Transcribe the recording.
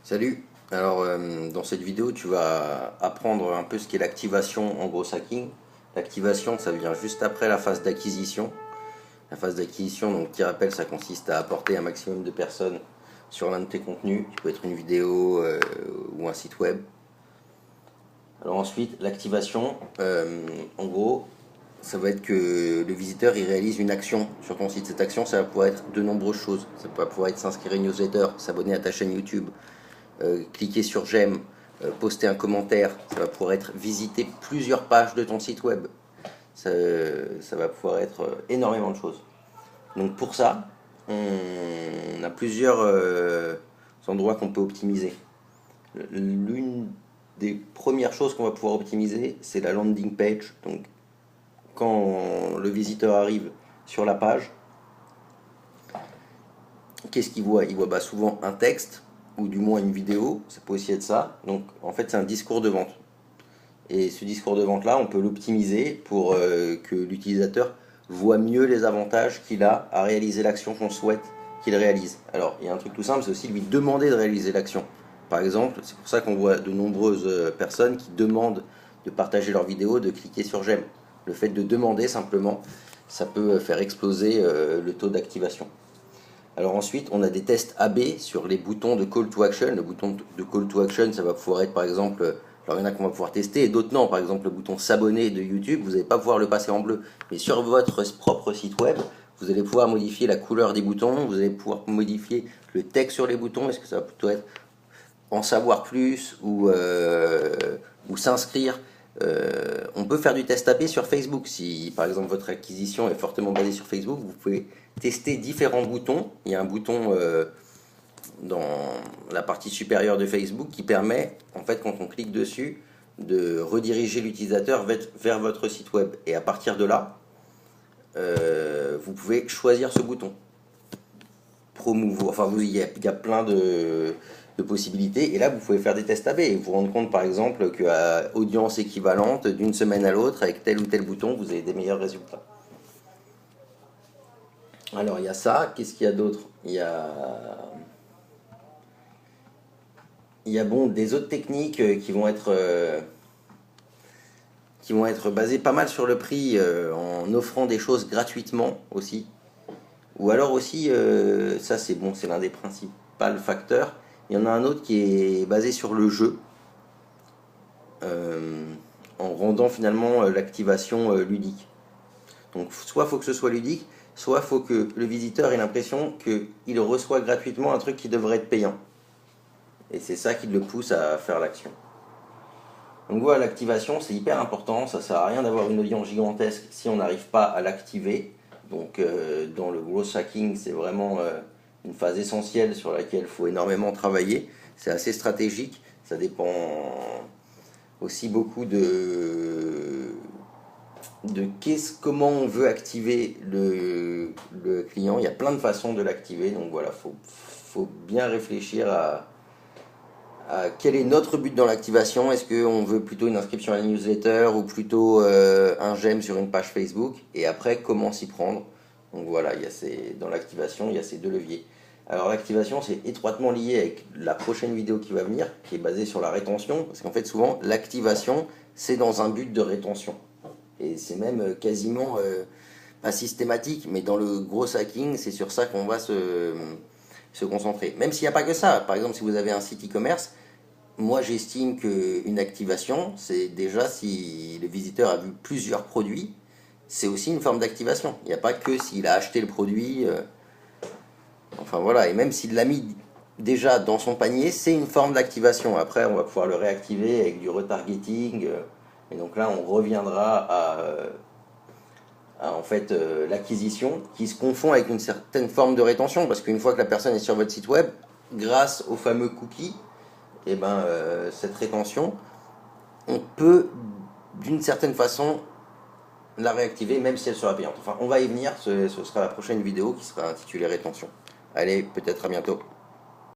Salut. Alors dans cette vidéo tu vas apprendre un peu ce qu'est l'activation en gros hacking. L'activation, ça vient juste après la phase d'acquisition. La phase d'acquisition, donc qui rappelle, ça consiste à apporter un maximum de personnes sur l'un de tes contenus, qui peut être une vidéo ou un site web. Alors ensuite, l'activation, en gros, ça va être que le visiteur il réalise une action sur ton site. Cette action, ça va pouvoir être de nombreuses choses. Ça va pouvoir être s'inscrire à une newsletter, s'abonner à ta chaîne YouTube, cliquer sur j'aime, poster un commentaire. Ça va pouvoir être visiter plusieurs pages de ton site web. Ça va pouvoir être énormément de choses. Donc pour ça, on a plusieurs endroits qu'on peut optimiser. L'une des premières choses qu'on va pouvoir optimiser, c'est la landing page. Donc quand le visiteur arrive sur la page, qu'est-ce qu'il voit? Il voit souvent un texte, ou du moins une vidéo, ça peut aussi être ça. Donc en fait c'est un discours de vente. Et ce discours de vente là, on peut l'optimiser pour que l'utilisateur voit mieux les avantages qu'il a à réaliser l'action qu'on souhaite qu'il réalise. Alors il y a un truc tout simple, c'est aussi lui demander de réaliser l'action. Par exemple, c'est pour ça qu'on voit de nombreuses personnes qui demandent de partager leur vidéo, de cliquer sur j'aime. Le fait de demander simplement, ça peut faire exploser le taux d'activation. Alors ensuite, on a des tests AB sur les boutons de call to action. Le bouton de call to action, ça va pouvoir être par exemple, alors il y en a qu'on va pouvoir tester et d'autres non. Par exemple, le bouton s'abonner de YouTube, vous n'allez pas pouvoir le passer en bleu. Mais sur votre propre site web, vous allez pouvoir modifier la couleur des boutons, vous allez pouvoir modifier le texte sur les boutons. Est-ce que ça va plutôt être en savoir plus ou s'inscrire? On peut faire du test AB sur Facebook. Si par exemple votre acquisition est fortement basée sur Facebook, vous pouvez tester différents boutons. Il y a un bouton dans la partie supérieure de Facebook qui permet, en fait, quand on clique dessus, de rediriger l'utilisateur vers votre site web. Et à partir de là, vous pouvez choisir ce bouton. Promouvoir, enfin il y a plein de possibilités, et là vous pouvez faire des tests AB et vous rendre compte par exemple qu'à audience équivalente d'une semaine à l'autre avec tel ou tel bouton vous avez des meilleurs résultats. Alors il y a ça, qu'est-ce qu'il y a d'autre? Il y a bon des autres techniques qui vont être basées pas mal sur le prix, en offrant des choses gratuitement aussi. Ou alors aussi, ça c'est bon, c'est l'un des principaux facteurs. Il y en a un autre qui est basé sur le jeu, en rendant finalement l'activation ludique. Donc soit il faut que ce soit ludique, soit il faut que le visiteur ait l'impression qu'il reçoit gratuitement un truc qui devrait être payant. Et c'est ça qui le pousse à faire l'action. Donc voilà, l'activation c'est hyper important, ça sert à rien d'avoir une audience gigantesque si on n'arrive pas à l'activer. Donc dans le growth hacking, c'est vraiment une phase essentielle sur laquelle il faut énormément travailler. C'est assez stratégique, ça dépend aussi beaucoup de comment on veut activer le client. Il y a plein de façons de l'activer, donc voilà, faut bien réfléchir à quel est notre but dans l'activation. Est-ce qu'on veut plutôt une inscription à la newsletter ou plutôt un j'aime sur une page Facebook? Et après, comment s'y prendre? Donc voilà, dans l'activation, il y a ces deux leviers. Alors l'activation, c'est étroitement lié avec la prochaine vidéo qui va venir, qui est basée sur la rétention. Parce qu'en fait, souvent, l'activation, c'est dans un but de rétention. Et c'est même quasiment pas systématique, mais dans le gros hacking, c'est sur ça qu'on va se concentrer. Même s'il n'y a pas que ça. Par exemple, si vous avez un site e-commerce, moi j'estime qu'une activation, c'est déjà si le visiteur a vu plusieurs produits, c'est aussi une forme d'activation. Il n'y a pas que s'il a acheté le produit. Enfin voilà, et même s'il l'a mis déjà dans son panier, c'est une forme d'activation. Après, on va pouvoir le réactiver avec du retargeting. Et donc là, on reviendra à en fait l'acquisition qui se confond avec une certaine forme de rétention, parce qu'une fois que la personne est sur votre site web, grâce au fameux cookie, et cette rétention, on peut d'une certaine façon la réactiver même si elle sera payante. Enfin, on va y venir, ce sera la prochaine vidéo qui sera intitulée rétention. Allez, peut-être à bientôt.